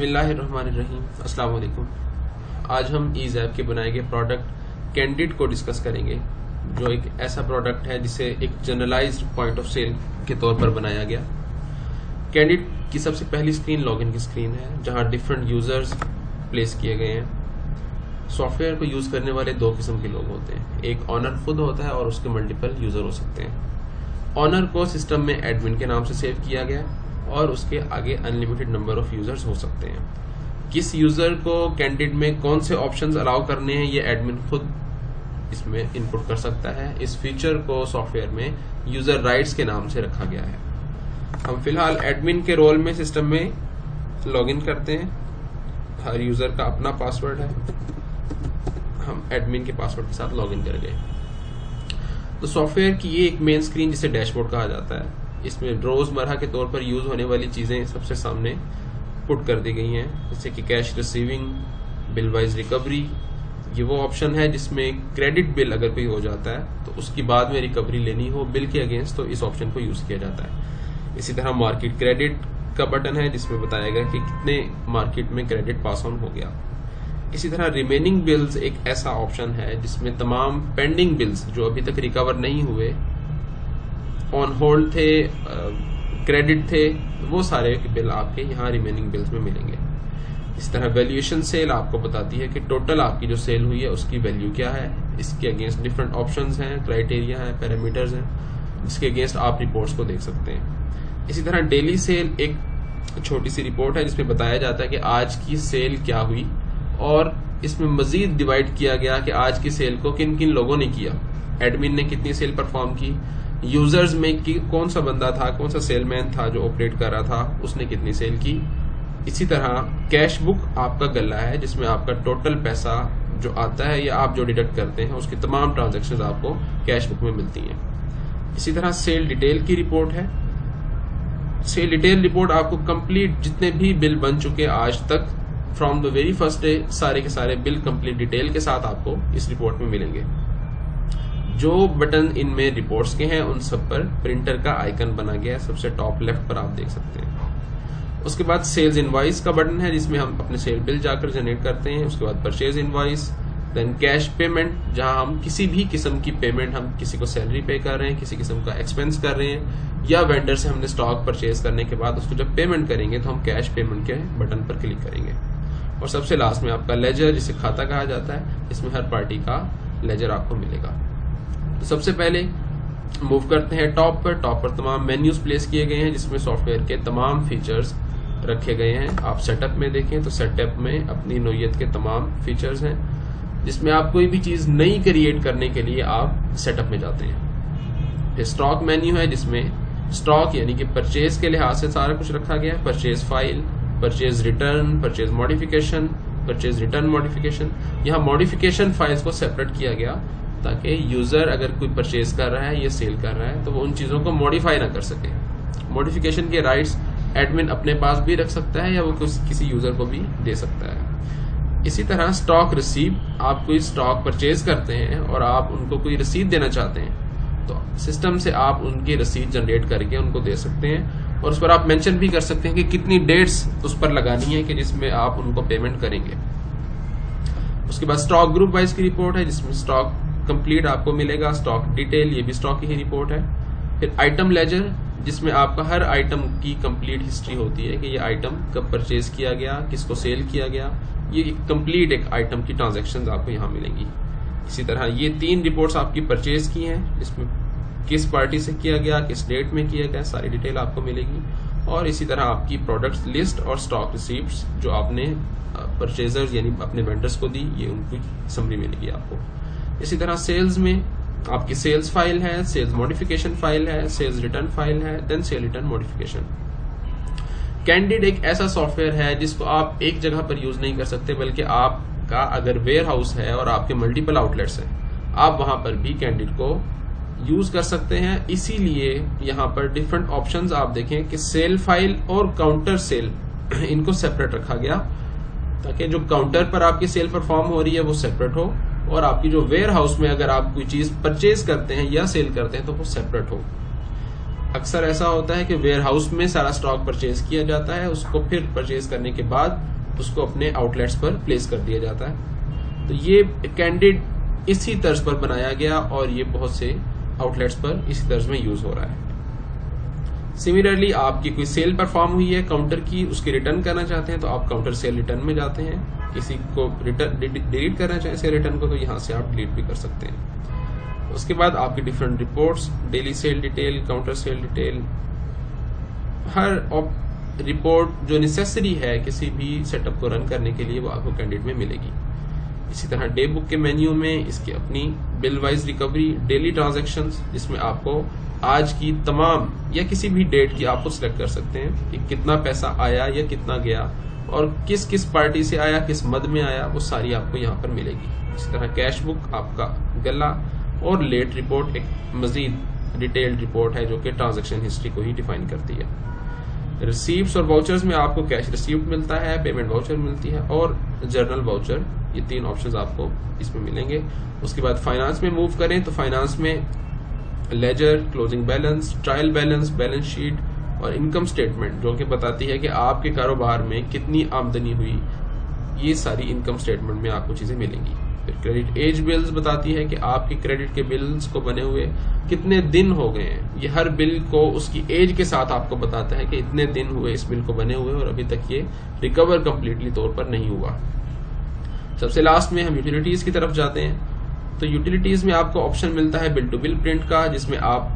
बिस्मिल्लाहिर्रहमानिर्रहीम। अस्सलाम वालेकुम। आज हम ईज़ ऐप के बनाए गए प्रोडक्ट कैंडिड को डिस्कस करेंगे, जो एक ऐसा प्रोडक्ट है जिसे एक जनरलाइज्ड पॉइंट ऑफ सेल के तौर पर बनाया गया। कैंडिड की सबसे पहली स्क्रीन लॉगिन की स्क्रीन है, जहां डिफरेंट यूजर्स प्लेस किए गए हैं। सॉफ्टवेयर को यूज करने वाले दो किस्म के लोग होते हैं, एक ऑनर खुद होता है और उसके मल्टीपल यूजर हो सकते हैं। ऑनर को सिस्टम में एडमिन के नाम से सेव किया गया और उसके आगे अनलिमिटेड नंबर ऑफ यूजर्स हो सकते हैं। किस यूजर को कैंडिड में कौन से ऑप्शंस अलाउ करने हैं, ये एडमिन खुद इसमें इनपुट कर सकता है। इस फीचर को सॉफ्टवेयर में यूजर राइट्स के नाम से रखा गया है। हम फिलहाल एडमिन के रोल में सिस्टम में लॉगिन करते हैं। हर यूजर का अपना पासवर्ड है। हम एडमिन के पासवर्ड के साथ लॉगिन कर गए। तो सॉफ्टवेयर की ये एक मेन स्क्रीन जिसे डैशबोर्ड कहा जाता है, इसमें रोजमर्रा के तौर पर यूज होने वाली चीजें सबसे सामने पुट कर दी गई हैं, जैसे कि cash receiving, bill wise recovery. ये वो ऑप्शन है जिसमें क्रेडिट बिल अगर कोई हो जाता है तो उसकी बाद में रिकवरी लेनी हो बिल के अगेंस्ट, तो इस ऑप्शन को यूज किया जाता है। इसी तरह मार्केट क्रेडिट का बटन है जिसमें बताया गया कि कितने मार्केट में क्रेडिट पास ऑन हो गया। इसी तरह रिमेनिंग बिल्स एक ऐसा ऑप्शन है जिसमें तमाम पेंडिंग बिल्स जो अभी तक रिकवर नहीं हुए, ऑन होल्ड थे, क्रेडिट थे, वो सारे बिल आपके यहाँ रिमेनिंग बिल्स में मिलेंगे। इस तरह वैल्यूएशन सेल आपको बताती है कि टोटल आपकी जो सेल हुई है उसकी वैल्यू क्या है। इसके अगेंस्ट डिफरेंट ऑप्शंस हैं, क्राइटेरिया है, पैरामीटर्स हैं, जिसके अगेंस्ट आप रिपोर्ट्स को देख सकते हैं। इसी तरह डेली सेल एक छोटी सी रिपोर्ट है जिसमें बताया जाता है कि आज की सेल क्या हुई, और इसमें मजीद डिवाइड किया गया कि आज की सेल को किन किन लोगों ने किया, एडमिन ने कितनी सेल परफॉर्म की, यूजर्स में कि कौन सा बंदा था, कौन सा सेलमैन था जो ऑपरेट कर रहा था, उसने कितनी सेल की। इसी तरह कैश बुक आपका गल्ला है जिसमें आपका टोटल पैसा जो आता है या आप जो डिडक्ट करते हैं उसकी तमाम ट्रांजैक्शंस आपको कैश बुक में मिलती हैं। इसी तरह सेल डिटेल की रिपोर्ट है। सेल डिटेल रिपोर्ट आपको कंप्लीट जितने भी बिल बन चुके आज तक from the very first day, सारे के सारे बिल कंप्लीट डिटेल के साथ आपको इस रिपोर्ट में मिलेंगे। जो बटन इनमें रिपोर्ट्स के हैं उन सब पर प्रिंटर का आइकन बना गया है, सबसे टॉप लेफ्ट पर आप देख सकते हैं। उसके बाद सेल्स इनवॉइस का बटन है जिसमें हम अपने सेल बिल जाकर जनरेट करते हैं। उसके बाद purchase invoice, then cash payment, जहां हम किसी भी किस्म की पेमेंट, हम किसी को सैलरी पे कर रहे हैं, किसी किस्म का एक्सपेंस कर रहे हैं, या वेंडर से हमने स्टॉक परचेज करने के बाद उसको जब पेमेंट करेंगे तो हम कैश पेमेंट के बटन पर क्लिक करेंगे। और सबसे लास्ट में आपका लेजर, जिसे खाता कहा जाता है, इसमें हर पार्टी का लेजर आपको मिलेगा। तो सबसे पहले मूव करते हैं टॉप पर। टॉप पर तमाम मेन्यूज प्लेस किए गए हैं जिसमें सॉफ्टवेयर के तमाम फीचर्स रखे गए हैं। आप सेटअप में देखें तो सेटअप में अपनी नोयत के तमाम फीचर्स हैं, जिसमें आप कोई भी चीज नई क्रिएट करने के लिए आप सेटअप में जाते हैं। फिर स्टॉक मेन्यू है जिसमें स्टॉक यानी कि परचेज के लिहाज से सारा कुछ रखा गया है। Purchase file, purchase return, purchase modification, purchase return modification. यहाँ मॉडिफिकेशन फाइल्स को सेपरेट किया गया ताकि यूजर अगर कोई परचेज कर रहा है या सेल कर रहा है तो वो उन चीजों को मॉडिफाई ना कर सके। मॉडिफिकेशन के राइट्स एडमिन अपने पास भी रख सकता है या वो किसी यूजर को भी दे सकता है। इसी तरह स्टॉक रिसीव, आप कोई स्टॉक परचेज करते हैं और आप उनको कोई रसीद देना चाहते हैं तो सिस्टम से आप उनकी रसीद जनरेट करके उनको दे सकते हैं, और उस पर आप मेंशन भी कर सकते हैं कि कितनी डेट्स उस पर लगानी है कि जिसमें आप उनको पेमेंट करेंगे। उसके बाद स्टॉक ग्रुप वाइज की रिपोर्ट है जिसमें स्टॉक कंप्लीट आपको मिलेगा। स्टॉक डिटेल, ये भी स्टॉक की ही रिपोर्ट है। फिर आइटम लेजर जिसमें आपका हर आइटम की कंप्लीट हिस्ट्री होती है कि ये आइटम कब परचेज किया गया, किसको सेल किया गया, ये कंप्लीट एक आइटम की ट्रांजैक्शंस आपको यहाँ मिलेंगी। इसी तरह ये 3 रिपोर्ट्स आपकी परचेज की हैं जिसमें किस पार्टी से किया गया, किस डेट में किया गया, सारी डिटेल आपको मिलेगी। और इसी तरह आपकी प्रोडक्ट लिस्ट और स्टॉक रिसीप्ट्स जो आपने परचेजर्स यानी अपने वेंडर्स को दी, ये उनकी समरी मिलेगी आपको। इसी तरह सेल्स में आपकी सेल्स फाइल है, सेल्स मॉडिफिकेशन फाइल है, सेल्स रिटर्न फाइल है, then sale return modification. Candid एक ऐसा सॉफ्टवेयर है जिसको आप एक जगह पर यूज नहीं कर सकते, बल्कि आपका अगर वेयर हाउस है और आपके मल्टीपल आउटलेट्स हैं, आप वहां पर भी कैंडिड को यूज कर सकते हैं। इसीलिए यहाँ पर डिफरेंट ऑप्शंस आप देखें कि सेल फाइल और काउंटर सेल, इनको सेपरेट रखा गया ताकि जो काउंटर पर आपकी सेल परफॉर्म हो रही है वो सेपरेट हो, और आपकी जो वेयर हाउस में अगर आप कोई चीज परचेज करते हैं या सेल करते हैं तो वो सेपरेट हो। अक्सर ऐसा होता है कि वेयर हाउस में सारा स्टॉक परचेज किया जाता है, उसको फिर परचेज करने के बाद उसको अपने आउटलेट्स पर प्लेस कर दिया जाता है। तो ये कैंडिड इसी तर्ज पर बनाया गया और ये बहुत से आउटलेट्स पर इसी तर्ज में यूज हो रहा है। सिमिलरली आपकी कोई सेल परफॉर्म हुई है काउंटर की, उसकी रिटर्न करना चाहते हैं तो आप काउंटर सेल रिटर्न में जाते हैं। किसी को डिलीट करना चाहें सेल रिटर्न को, तो यहाँ से आप डिलीट भी कर सकते हैं। उसके बाद आपकी different reports, daily sale detail, counter sale detail, हर रिपोर्ट जो नेसेसरी है किसी भी सेटअप को रन करने के लिए वो आपको कैंडिड में मिलेगी। इसी तरह डे बुक के मेन्यू में इसकी अपनी bill wise recovery, daily transactions जिसमें आपको आज की तमाम या किसी भी डेट की आपको सिलेक्ट कर सकते हैं कि कितना पैसा आया या कितना गया और किस किस पार्टी से आया, किस मद में आया, वो सारी आपको यहाँ पर मिलेगी। इसी तरह कैश बुक, आपका गला और लेट रिपोर्ट एक मजीद डिटेल्ड रिपोर्ट है जो कि ट्रांजैक्शन हिस्ट्री को ही डिफाइन करती है। रिसीव्स और वाउचर्स में आपको कैश रिसीव्ड मिलता है, पेमेंट वाउचर मिलती है और जर्नल वाउचर, ये 3 ऑप्शंस आपको इसमें मिलेंगे। उसके बाद फाइनेंस में मूव करें तो फाइनेंस में ledger, closing balance, trial balance, balance sheet और इनकम स्टेटमेंट जो कि बताती है कि आपके कारोबार में कितनी आमदनी हुई, ये सारी इनकम स्टेटमेंट में आपको चीजें मिलेंगी। फिर क्रेडिट एज बिल्स बताती है कि आपके क्रेडिट के बिल्स को बने हुए कितने दिन हो गए हैं। ये हर बिल को उसकी एज के साथ आपको बताता है कि इतने दिन हुए इस बिल को बने हुए और अभी तक ये रिकवर कंप्लीटली तौर पर नहीं हुआ। सबसे लास्ट में हम यूटिलिटीज की तरफ जाते हैं। तो यूटिलिटीज में आपको ऑप्शन मिलता है बिल टू बिल प्रिंट का, जिसमें आप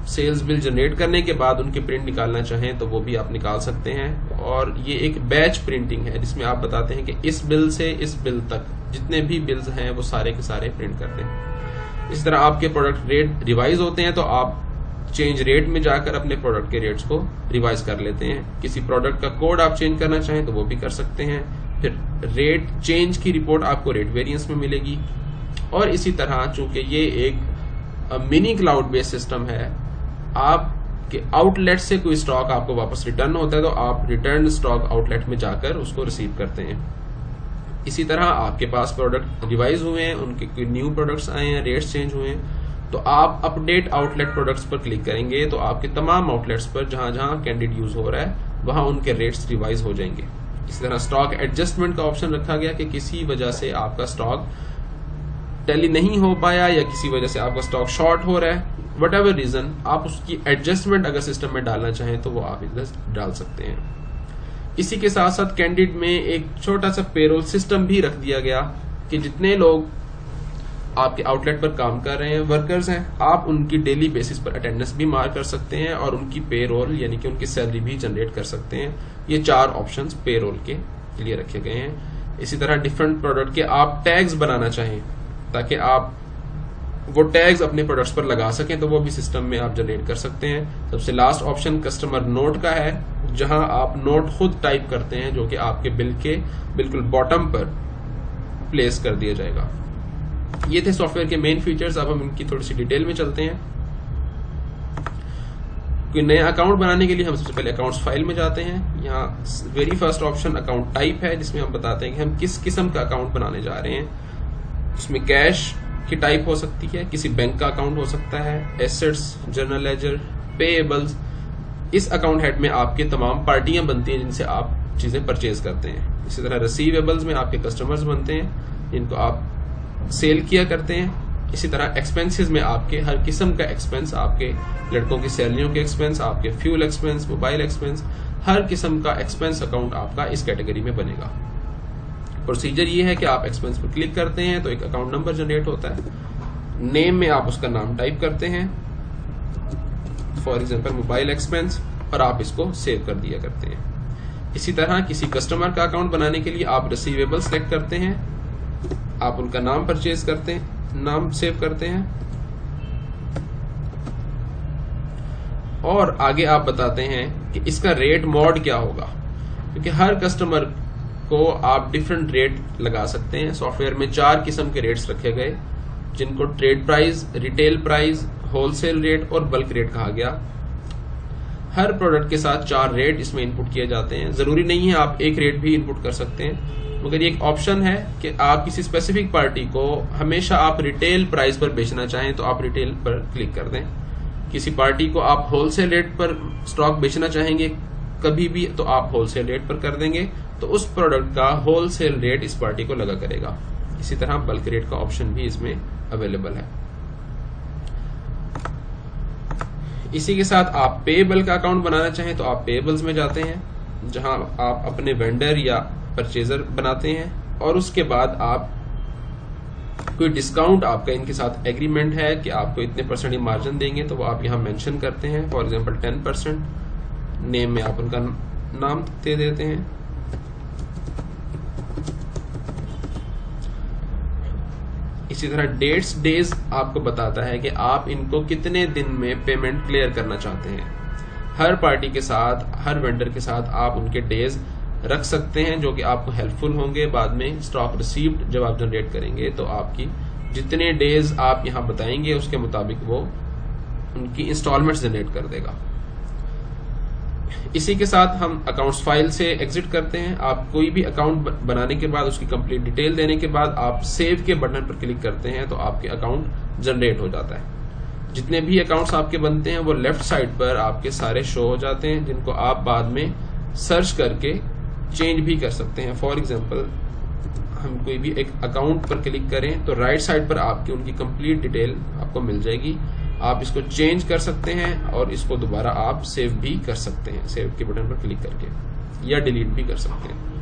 सेल्स बिल जनरेट करने के बाद उनके प्रिंट निकालना चाहें तो वो भी आप निकाल सकते हैं। और ये एक बैच प्रिंटिंग है जिसमें आप बताते हैं कि इस बिल से इस बिल तक जितने भी बिल्स हैं वो सारे के सारे प्रिंट करते हैं। इस तरह आपके प्रोडक्ट रेट रिवाइज होते हैं तो आप चेंज रेट में जाकर अपने प्रोडक्ट के रेट्स को रिवाइज कर लेते हैं। किसी प्रोडक्ट का कोड आप चेंज करना चाहें तो वो भी कर सकते हैं। फिर रेट चेंज की रिपोर्ट आपको रेट वेरिएंस में मिलेगी। और इसी तरह चूंकि ये एक मिनी क्लाउड बेस्ड सिस्टम है, आपके आउटलेट से कोई स्टॉक आपको वापस रिटर्न होता है तो आप रिटर्न स्टॉक आउटलेट में जाकर उसको रिसीव करते हैं। इसी तरह आपके पास प्रोडक्ट रिवाइज हुए हैं, उनके कोई न्यू प्रोडक्ट्स आए हैं, रेट्स चेंज हुए हैं, तो आप अपडेट आउटलेट प्रोडक्ट्स पर क्लिक करेंगे तो आपके तमाम आउटलेट्स पर जहां जहां कैंडिड यूज हो रहा है वहां उनके रेट्स रिवाइज हो जाएंगे। इसी तरह स्टॉक एडजस्टमेंट का ऑप्शन रखा गया कि किसी वजह से आपका स्टॉक टैली नहीं हो पाया या किसी वजह से आपका स्टॉक शॉर्ट हो रहा है, वट एवर रीजन, आप उसकी एडजस्टमेंट अगर सिस्टम में डालना चाहें तो वो आप इधर डाल सकते हैं। इसी के साथ साथ कैंडिड में एक छोटा सा पेरोल सिस्टम भी रख दिया गया कि जितने लोग आपके आउटलेट पर काम कर रहे हैं, वर्कर्स हैं, आप उनकी डेली बेसिस पर अटेंडेंस भी मार्क कर सकते हैं और उनकी पेरोल यानी कि उनकी सैलरी भी जनरेट कर सकते हैं। ये 4 ऑप्शंस पेरोल के लिए रखे गए हैं। इसी तरह डिफरेंट प्रोडक्ट के आप टैग्स बनाना चाहें ताकि आप वो टैग्स अपने प्रोडक्ट्स पर लगा सकें तो वो भी सिस्टम में आप जनरेट कर सकते हैं। सबसे लास्ट ऑप्शन कस्टमर नोट का है, जहां आप नोट खुद टाइप करते हैं जो कि आपके बिल के बिल्कुल बॉटम पर प्लेस कर दिया जाएगा। ये थे सॉफ्टवेयर के मेन फीचर्स। अब हम इनकी थोड़ी सी डिटेल में चलते हैं। कोई नया अकाउंट बनाने के लिए हम सबसे पहले अकाउंट्स फाइल में जाते हैं। यहाँ very first option account type है जिसमें हम बताते हैं कि हम किस किस्म का अकाउंट बनाने जा रहे हैं। इसमें कैश की टाइप हो सकती है, किसी बैंक का अकाउंट हो सकता है, एसेट्स, जनरल लेजर, पेएबल्स। इस अकाउंट हेड में आपके तमाम पार्टियां बनती हैं जिनसे आप चीजें परचेज करते हैं। इसी तरह रिसीवेबल्स में आपके कस्टमर्स बनते हैं जिनको आप सेल किया करते हैं। इसी तरह एक्सपेंसेस में आपके हर किस्म का एक्सपेंस, आपके लड़कों की सैलरियों के एक्सपेंस, आपके फ्यूल एक्सपेंस, मोबाइल एक्सपेंस, हर किस्म का एक्सपेंस अकाउंट आपका इस कैटेगरी में बनेगा। प्रोसीजर ये है कि आप एक्सपेंस पर क्लिक करते हैं तो एक अकाउंट नंबर जनरेट होता है। नेम में आप उसका नाम टाइप करते हैं, फॉर एग्जांपल मोबाइल एक्सपेंस, और आप इसको सेव कर दिया करते हैं। इसी तरह किसी कस्टमर का अकाउंट बनाने के लिए आप रिसीवेबल सेलेक्ट करते हैं, आप उनका नाम परचेज करते हैं, नाम सेव करते हैं और आगे आप बताते हैं कि इसका रेट मॉड क्या होगा, क्योंकि हर कस्टमर को आप डिफरेंट रेट लगा सकते हैं। सॉफ्टवेयर में 4 किस्म के रेट्स रखे गए जिनको trade price, retail price, wholesale rate और बल्क रेट कहा गया। हर प्रोडक्ट के साथ 4 रेट इसमें इनपुट किए जाते हैं। जरूरी नहीं है आप एक रेट भी इनपुट कर सकते हैं, मगर ये एक ऑप्शन है कि आप किसी स्पेसिफिक पार्टी को हमेशा आप रिटेल प्राइस पर बेचना चाहें तो आप रिटेल पर क्लिक कर दें। किसी पार्टी को आप होलसेल रेट पर स्टॉक बेचना चाहेंगे कभी भी, तो आप होलसेल रेट पर कर देंगे, तो उस प्रोडक्ट का होलसेल रेट इस पार्टी को लगा करेगा। इसी तरह बल्क रेट का ऑप्शन भी इसमें अवेलेबल है। इसी के साथ आप पेएबल का अकाउंट बनाना चाहें तो आप पेएबल्स में जाते हैं, जहां आप अपने वेंडर या परचेजर बनाते हैं, और उसके बाद आप कोई डिस्काउंट आपका इनके साथ एग्रीमेंट है कि आपको इतने % ही मार्जिन देंगे, तो वो आप यहां मेंशन करते हैं। फॉर एग्जांपल 10%, नेम में आप उनका नाम दे देते हैं। इसी तरह डेज आपको बताता है कि आप इनको कितने दिन में पेमेंट क्लियर करना चाहते हैं। हर पार्टी के साथ, हर वेंडर के साथ आप उनके डेज रख सकते हैं, जो कि आपको हेल्पफुल होंगे बाद में स्टॉक रिसीव्ड जब आप जनरेट करेंगे, तो आपकी जितने डेज आप यहां बताएंगे उसके मुताबिक वो उनकी इंस्टॉलमेंट्स जनरेट कर देगा। इसी के साथ हम अकाउंट्स फाइल से एग्जिट करते हैं। आप कोई भी अकाउंट बनाने के बाद, उसकी कंप्लीट डिटेल देने के बाद आप सेव के बटन पर क्लिक करते हैं, तो आपके अकाउंट जनरेट हो जाता है। जितने भी अकाउंट्स आपके बनते हैं वो लेफ्ट साइड पर आपके सारे शो हो जाते हैं, जिनको आप बाद में सर्च करके चेंज भी कर सकते हैं। फॉर एग्जांपल हम कोई भी एक अकाउंट पर क्लिक करें तो राइट साइड पर आपकी उनकी कंप्लीट डिटेल आपको मिल जाएगी। आप इसको चेंज कर सकते हैं और इसको दोबारा आप सेव भी कर सकते हैं, सेव के बटन पर क्लिक करके, या डिलीट भी कर सकते हैं।